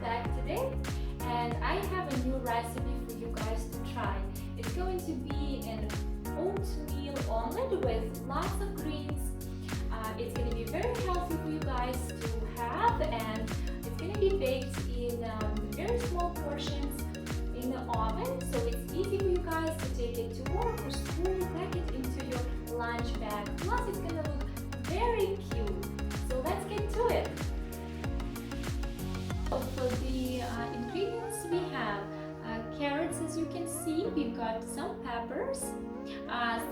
back today, and I have a new recipe for you guys to try. It's going to be an oatmeal omelet with lots of greens. It's going to be very healthy for you guys to have, and it's going to be baked in very small portions in the oven, so it's easy for you guys to take it to work or school, pack it into your lunch bag. Plus, it's going to look very cute. So let's get to it. So for the ingredients, we have carrots, as you can see. We've got some peppers,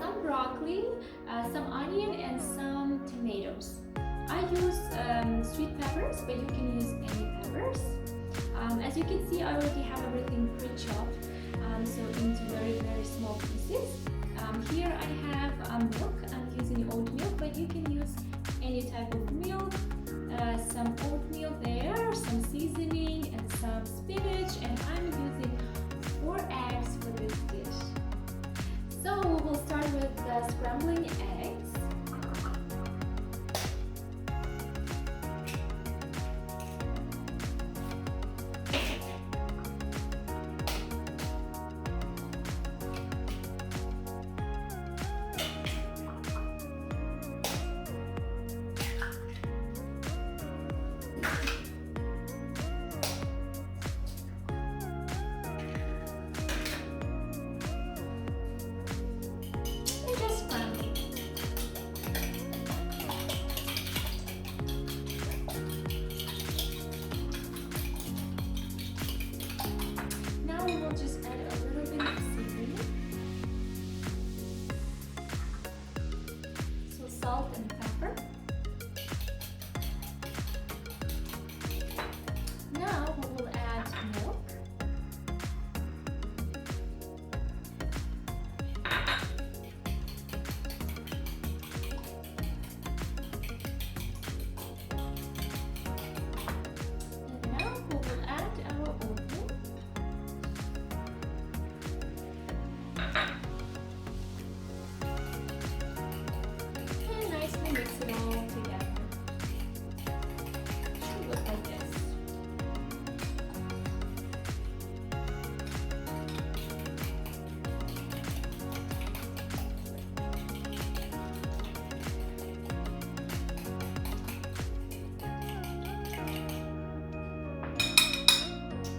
some broccoli, some onion, and some tomatoes. I use sweet peppers, but you can use any peppers. As you can see, I already have everything pre-chopped, so into very small pieces. Here I have milk. I'm using oatmeal, but you can use any type of milk. Some oatmeal there, some seasoning, and some spinach, and I'm using 4 eggs for this dish. So we will start with scrambling eggs. Just add a little bit of seasoning, so salt and pepper. Now we will add milk. And now we will add our oatmeal. And nicely mix it all together. It should look like this.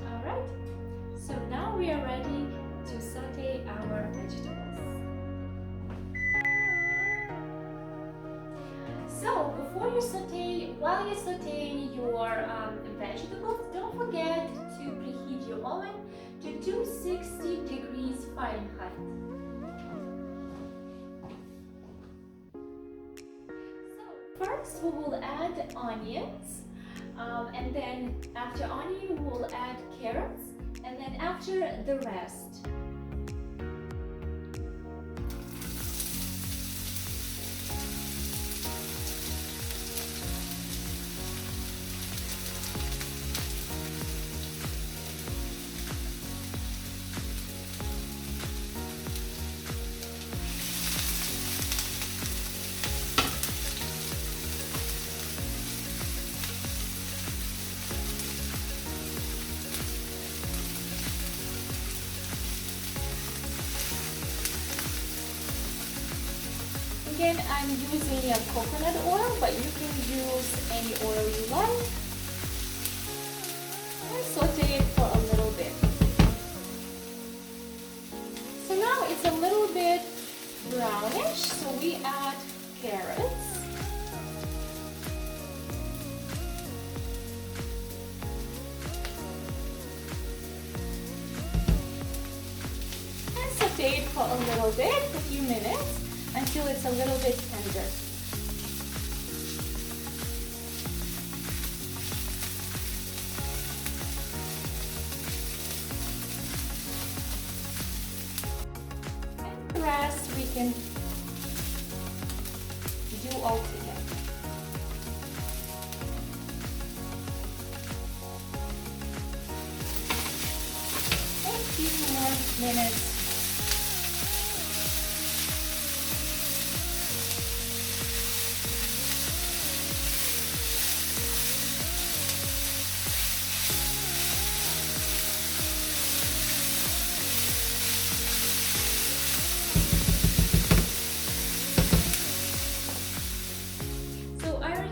Alright, so now we are ready to saute our vegetables. So before you saute, while you're sauteing your vegetables, don't forget to preheat your oven to 260 degrees Fahrenheit. So first we will add onions, and then after onion we will add carrots, and then after the rest. Again, I'm using coconut oil, but you can use any oil you like. And saute it for a little bit. So now it's a little bit brownish, so we add carrots. And saute it for a little bit, a few minutes, until it's a little bit tender. And the rest we can do all together. A few more minutes.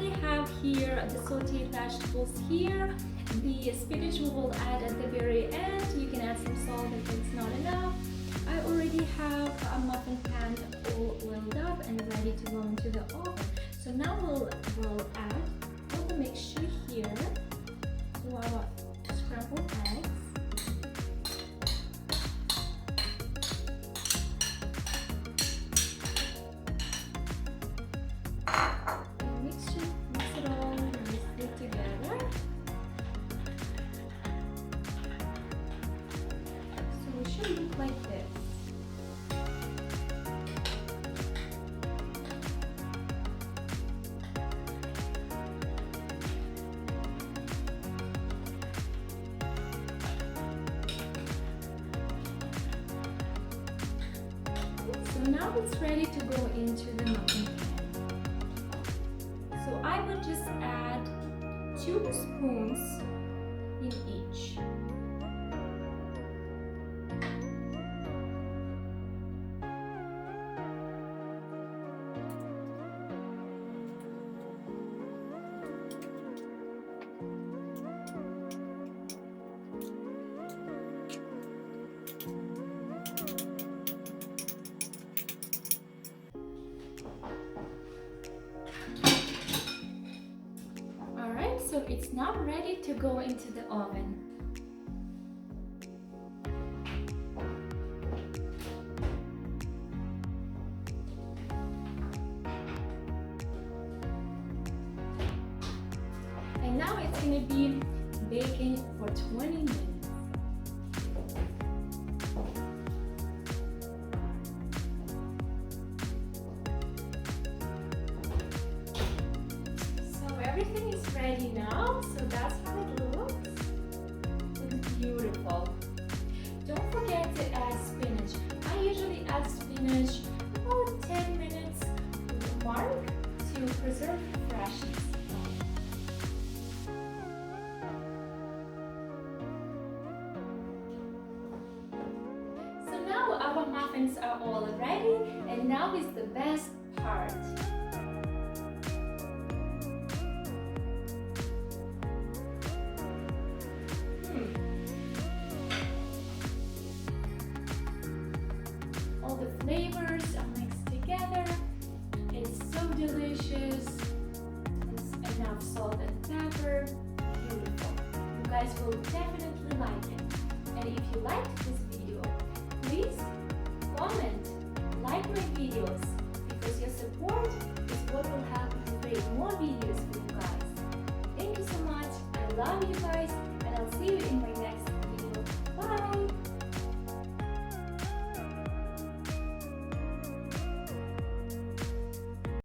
already have here the sauteed vegetables here. The spinach we will add at the very end. You can add some salt if it's not enough. I already have a muffin pan all oiled up and ready to go into the oven. So now we'll add all the mixture here to our scrambled eggs. Mix it all nicely together. So it should look like this. So now it's ready to go into the muffin pan. So I will just add 2 spoons in each. So it's now ready to go into the oven. And now it's going to be baking for 20 minutes. Everything is ready now, so that's how it looks. It's beautiful. Don't forget to add spinach. I usually add spinach about 10 minutes mark to preserve freshness. So now our muffins are all ready, and now is the best part. All the flavors are mixed together. It's so delicious. There's enough salt and pepper. Beautiful. You guys will definitely like it. And if you liked this video, please comment, like my videos, because your support is what will help me create more videos for you guys. Thank you so much. I love you guys, and I'll see you in my next